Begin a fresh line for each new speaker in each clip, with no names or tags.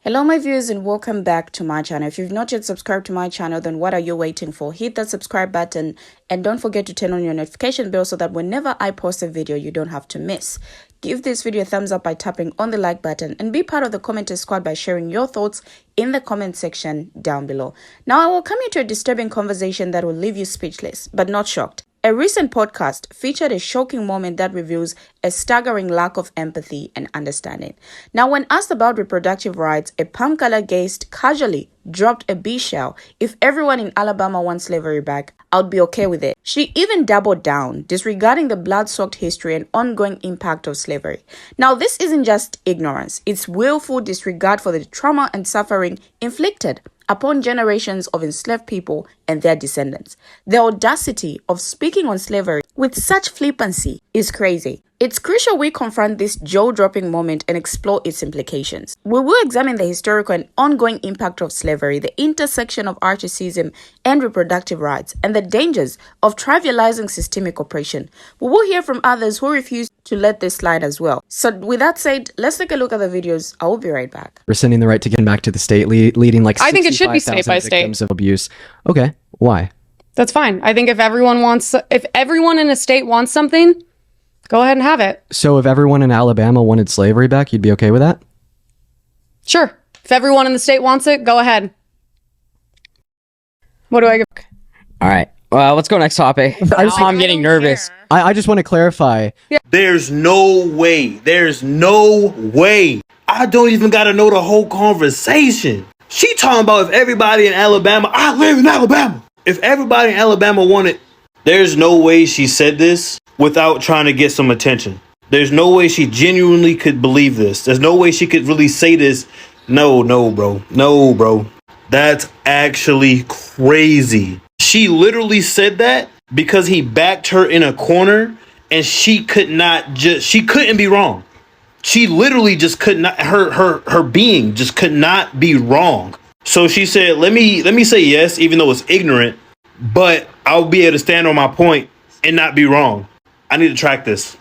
Hello my viewers and welcome back to my channel. If you've not yet subscribed to my channel, then what are you waiting for? Hit that subscribe button and don't forget to turn on your notification bell so that whenever I post a video, you don't have to miss. Give this video a thumbs up by tapping on the like button and be part of the commenter squad by sharing your thoughts in the comment section down below. Now I will come into a disturbing conversation that will leave you speechless, but not shocked. A recent podcast featured a shocking moment that reveals a staggering lack of empathy and understanding. Now, when asked about reproductive rights, a palm-color guest casually dropped a B-shell. If everyone in Alabama wants slavery back, I'd be okay with it. She even doubled down, disregarding the blood-soaked history and ongoing impact of slavery. Now, this isn't just ignorance. It's willful disregard for the trauma and suffering inflicted upon generations of enslaved people and their descendants. The audacity of speaking on slavery with such flippancy is crazy. It's crucial we confront this jaw-dropping moment and explore its implications. We will examine the historical and ongoing impact of slavery, the intersection of racism and reproductive rights, and the dangers of trivializing systemic oppression. We will hear from others who refuse to let this slide as well. So with that said, let's take a look at the videos. I will be right back.
Rescinding the right to get back to the state, leading like
I think it should be state by state.
Victims of abuse. Okay, why?
That's fine. I think if everyone in a state wants something, go ahead and have it.
So if everyone in Alabama wanted slavery back, you'd be okay with that?
Sure. If everyone in the state wants it, go ahead. What do I give?
All right. Well, let's go next topic. I'm getting nervous.
I just want to clarify.
Yeah.
There's no way. I don't even got to know the whole conversation. She talking about if everybody in Alabama, I live in Alabama. If everybody in Alabama wanted, there's no way she said this without trying to get some attention. There's no way she genuinely could believe this. There's no way she could really say this. No, bro. That's actually crazy. She literally said that because he backed her in a corner and she couldn't be wrong. She literally just could not, her being just could not be wrong. So she said, let me say yes, even though it's ignorant, but I'll be able to stand on my point and not be wrong. I need to track this.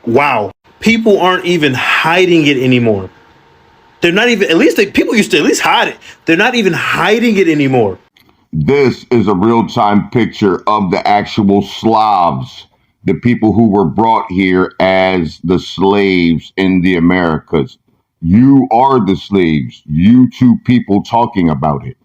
Wow. People aren't even hiding it anymore. They're not even, people used to at least hide it. They're not even hiding it anymore.
This is a real-time picture of the actual Slavs, the people who were brought here as the slaves in the Americas. You are the slaves, you two people talking about it.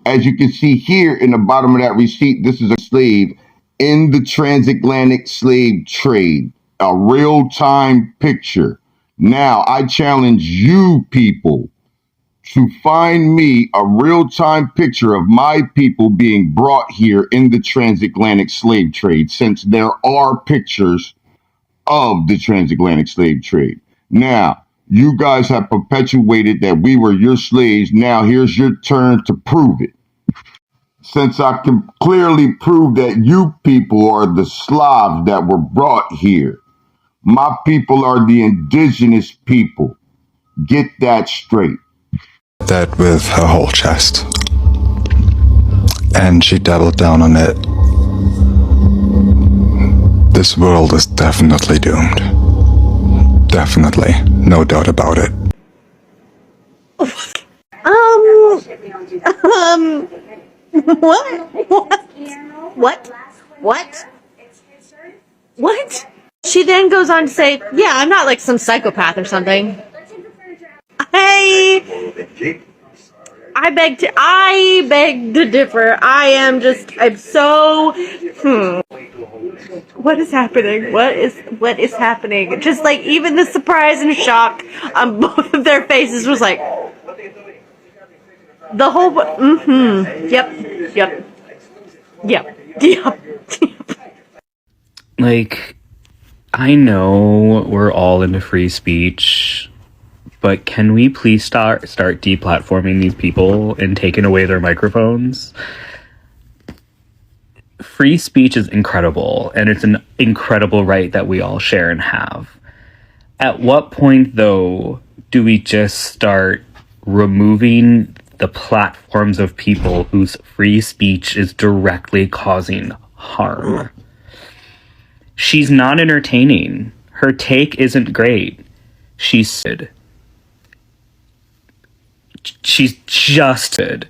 As you can see here in the bottom of that receipt, this is a slave in the transatlantic slave trade, a real-time picture. Now, I challenge you people to find me a real-time picture of my people being brought here in the transatlantic slave trade, since there are pictures of the transatlantic slave trade. Now, you guys have perpetuated that we were your slaves. Now, here's your turn to prove it. Since I can clearly prove that you people are the Slavs that were brought here, my people are the indigenous people. Get that straight.
That with her whole chest. And she doubled down on it. This world is definitely doomed. Definitely. No doubt about it.
What? She then goes on to say, yeah, I'm not like some psychopath or something. I beg to differ. I'm so, What is happening? What is happening? Just like even the surprise and shock on both of their faces was like, the whole, yep.
Like, I know we're all into free speech, but can we please start deplatforming these people and taking away their microphones? Free speech is incredible, and it's an incredible right that we all share and have. At what point, though, do we just start removing the platforms of people whose free speech is directly causing harm? She's not entertaining. Her take isn't great. She said, she's just good.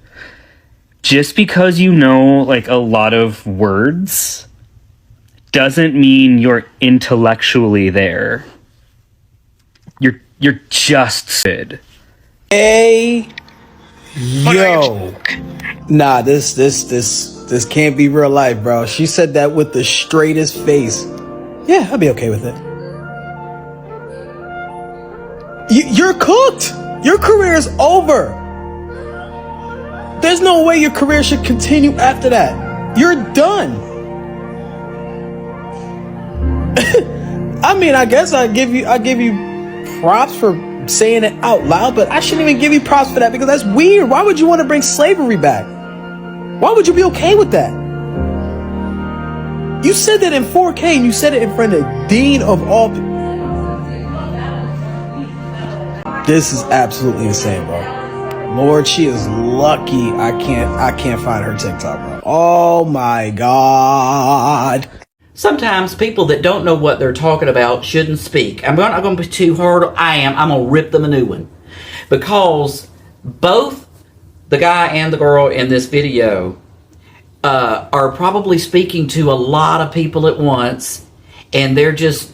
Just because you know like a lot of words doesn't mean you're intellectually there. You're just good.
Hey, yo, nah, this can't be real life, bro. She said that with the straightest face. Yeah, I'll be okay with it. You're cooked. Your career is over. There's no way your career should continue after that. You're done. I mean, I guess I give you props for saying it out loud, but I shouldn't even give you props for that because that's weird. Why would you want to bring slavery back? Why would you be okay with that? You said that in 4K and you said it in front of the dean of all. This is absolutely insane, bro. Lord, she is lucky I can't find her TikTok, bro. Oh my God.
Sometimes people that don't know what they're talking about shouldn't speak. I'm not going to be too hard. I'm going to rip them a new one. Because both the guy and the girl in this video are probably speaking to a lot of people at once. And they're just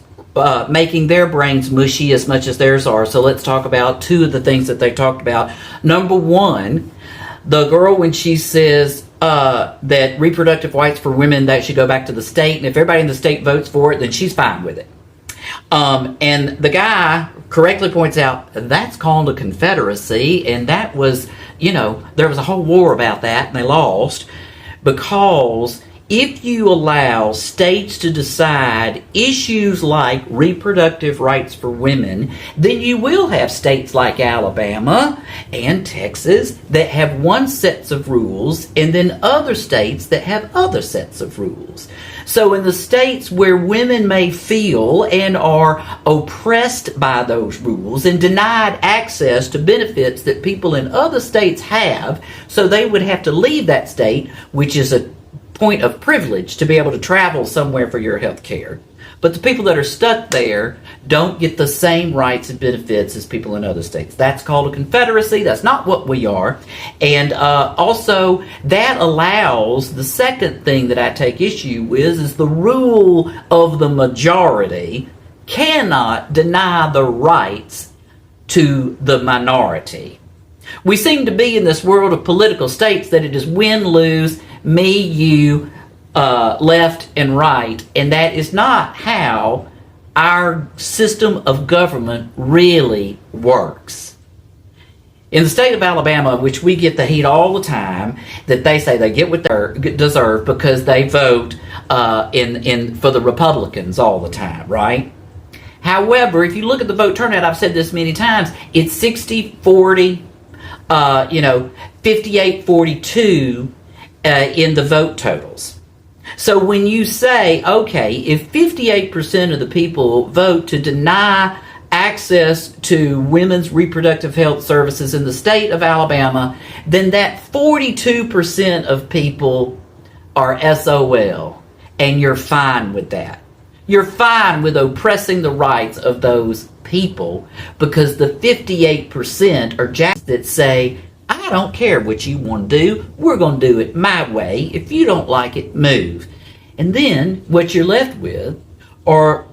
making their brains mushy as much as theirs are. So let's talk about two of the things that they talked about. Number one, the girl when she says that reproductive rights for women, that should go back to the state, and if everybody in the state votes for it, then she's fine with it. And the guy correctly points out that's called a confederacy, and that was, there was a whole war about that, and they lost, because if you allow states to decide issues like reproductive rights for women, then you will have states like Alabama and Texas that have one sets of rules, and then other states that have other sets of rules. So in the states where women may feel and are oppressed by those rules and denied access to benefits that people in other states have, so they would have to leave that state, which is a point of privilege to be able to travel somewhere for your health care. But the people that are stuck there don't get the same rights and benefits as people in other states. That's called a confederacy. That's not what we are. And also, that allows, the second thing that I take issue with is the rule of the majority cannot deny the rights to the minority. We seem to be in this world of political states that it is win, lose, me, you, left and right, and that is not how our system of government really works. In the state of Alabama, which we get the heat all the time, that they say they get what they deserve because they vote for the Republicans all the time, right? However, if you look at the vote turnout, I've said this many times, it's 60-40, 58-42 in the vote totals. So when you say, okay, if 58% of the people vote to deny access to women's reproductive health services in the state of Alabama, then that 42% of people are SOL, and you're fine with that. You're fine with oppressing the rights of those people because the 58% are jacks that say, I don't care what you want to do. We're going to do it my way. If you don't like it, move. And then what you're left with are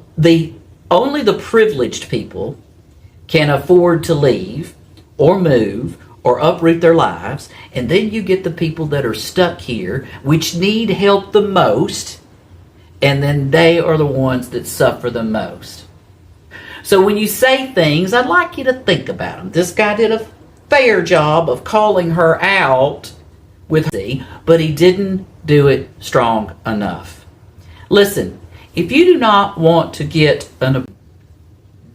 only the privileged people can afford to leave or move or uproot their lives. And then you get the people that are stuck here, which need help the most. And then they are the ones that suffer the most. So when you say things, I'd like you to think about them. This guy did a fair job of calling her out with but he didn't do it strong enough. Listen, if you do not want to get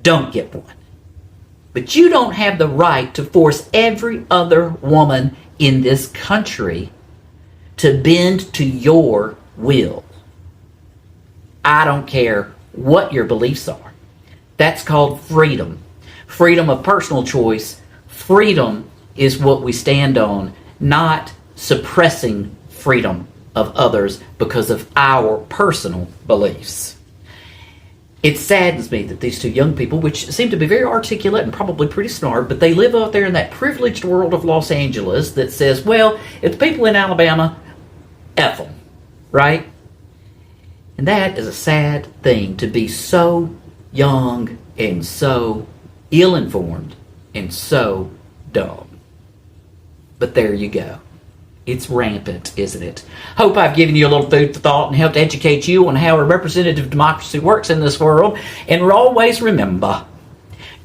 don't get one. But you don't have the right to force every other woman in this country to bend to your will. I don't care what your beliefs are. That's called freedom. Freedom of personal choice. Freedom is what we stand on, not suppressing freedom of others because of our personal beliefs. It saddens me that these two young people, which seem to be very articulate and probably pretty smart, but they live out there in that privileged world of Los Angeles that says, well, if the people in Alabama, F them, right? And that is a sad thing, to be so young and so ill-informed and so dumb. But there you go. It's rampant, isn't it? Hope I've given you a little food for thought and helped educate you on how a representative democracy works in this world. And always remember,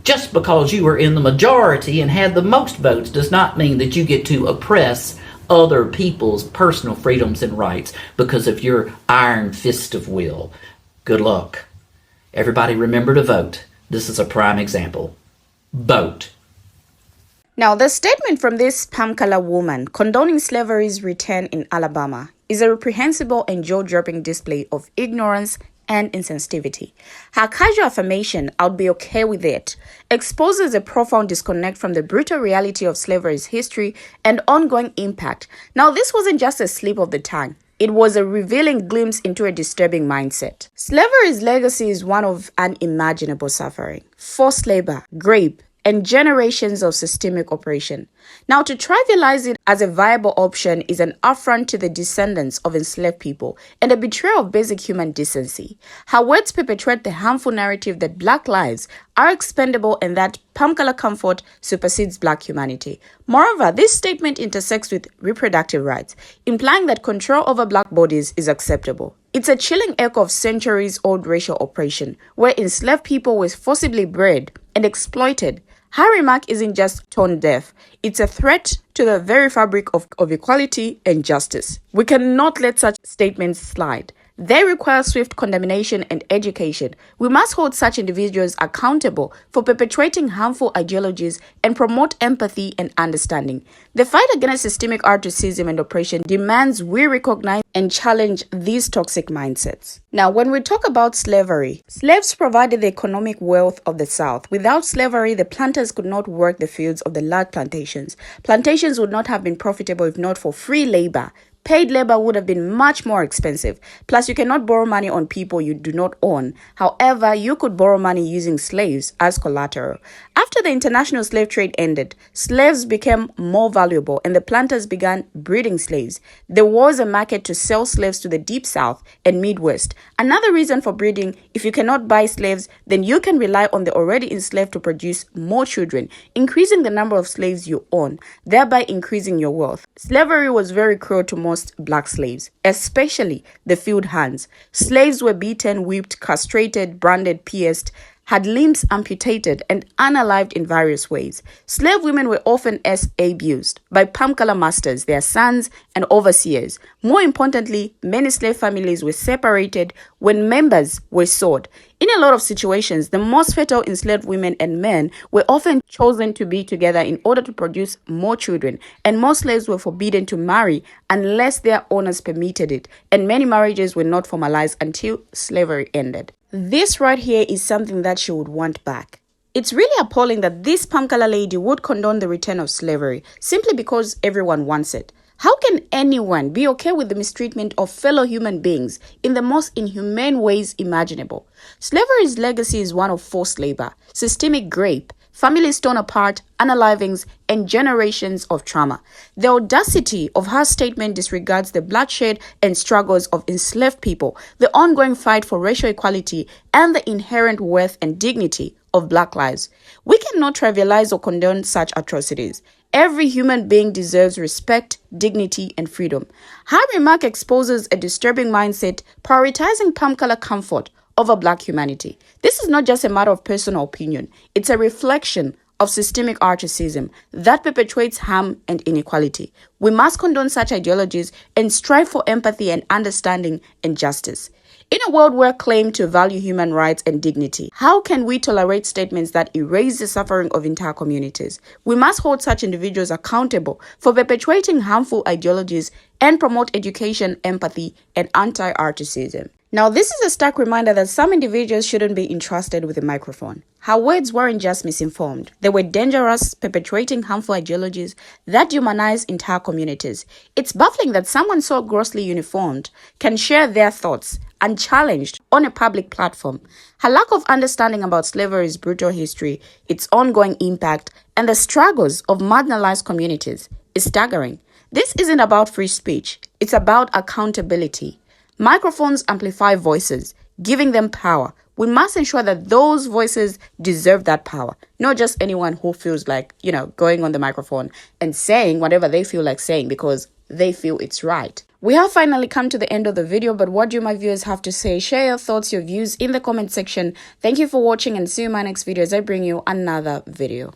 just because you are in the majority and had the most votes does not mean that you get to oppress other people's personal freedoms and rights because of your iron fist of will. Good luck. Everybody remember to vote. This is a prime example. Vote.
Now, the statement from this palm color woman condoning slavery's return in Alabama is a reprehensible and jaw-dropping display of ignorance and insensitivity. Her casual affirmation, "I'd be okay with it," exposes a profound disconnect from the brutal reality of slavery's history and ongoing impact. Now, this wasn't just a slip of the tongue. It was a revealing glimpse into a disturbing mindset. Slavery's legacy is one of unimaginable suffering, forced labor, rape, and generations of systemic oppression. Now, to trivialize it as a viable option is an affront to the descendants of enslaved people and a betrayal of basic human decency. Her words perpetuate the harmful narrative that Black lives are expendable and that palm color comfort supersedes Black humanity. Moreover, this statement intersects with reproductive rights, implying that control over Black bodies is acceptable. It's a chilling echo of centuries-old racial oppression, where enslaved people were forcibly bred and exploited. Her remark isn't just tone deaf, it's a threat to the very fabric of equality and justice. We cannot let such statements slide. They require swift condemnation and education. We must hold such individuals accountable for perpetuating harmful ideologies and promote empathy and understanding. The fight against systemic racism and oppression demands we recognize and challenge these toxic mindsets. Now, when we talk about slavery, slaves provided the economic wealth of the South. Without slavery, the planters could not work the fields of the large plantations. Plantations would not have been profitable if not for free labor. Paid labor would have been much more expensive. Plus, you cannot borrow money on people you do not own. However, you could borrow money using slaves as collateral. After the international slave trade ended, slaves became more valuable and the planters began breeding slaves. There was a market to sell slaves to the Deep South and Midwest. Another reason for breeding: if you cannot buy slaves, then you can rely on the already enslaved to produce more children, increasing the number of slaves you own, thereby increasing your wealth. Slavery was very cruel to most Black slaves, especially the field hands. Slaves were beaten, whipped, castrated, branded, pierced, had limbs amputated, and unalived in various ways. Slave women were often abused by palm color masters, their sons, and overseers. More importantly, many slave families were separated when members were sold. In a lot of situations, the most fertile enslaved women and men were often chosen to be together in order to produce more children, and most slaves were forbidden to marry unless their owners permitted it, and many marriages were not formalized until slavery ended. This right here is something that she would want back. It's really appalling that this palm color lady would condone the return of slavery simply because everyone wants it. How can anyone be okay with the mistreatment of fellow human beings in the most inhumane ways imaginable? Slavery's legacy is one of forced labor, systemic rape, families torn apart, unalivings, and generations of trauma. The audacity of her statement disregards the bloodshed and struggles of enslaved people, the ongoing fight for racial equality, and the inherent worth and dignity of Black lives. We cannot trivialize or condone such atrocities. Every human being deserves respect, dignity, and freedom. Her remark exposes a disturbing mindset prioritizing palm color comfort over Black humanity. This is not just a matter of personal opinion. It's a reflection of systemic racism that perpetuates harm and inequality. We must condone such ideologies and strive for empathy and understanding and justice. In a world where claim to value human rights and dignity, how can we tolerate statements that erase the suffering of entire communities? We must hold such individuals accountable for perpetuating harmful ideologies and promote education, empathy, and anti-racism. Now, this is a stark reminder that some individuals shouldn't be entrusted with a microphone. Her words weren't just misinformed. They were dangerous, perpetuating harmful ideologies that humanize entire communities. It's baffling that someone so grossly uniformed can share their thoughts unchallenged on a public platform. Her lack of understanding about slavery's brutal history, its ongoing impact, and the struggles of marginalized communities is staggering. This isn't about free speech. It's about accountability. Microphones amplify voices, giving them power. We must ensure that those voices deserve that power, not just anyone who feels like, going on the microphone and saying whatever they feel like saying because they feel it's right. We have finally come to the end of the video, but what do my viewers have to say? Share your thoughts, your views in the comment section. Thank you for watching and see you in my next video as I bring you another video.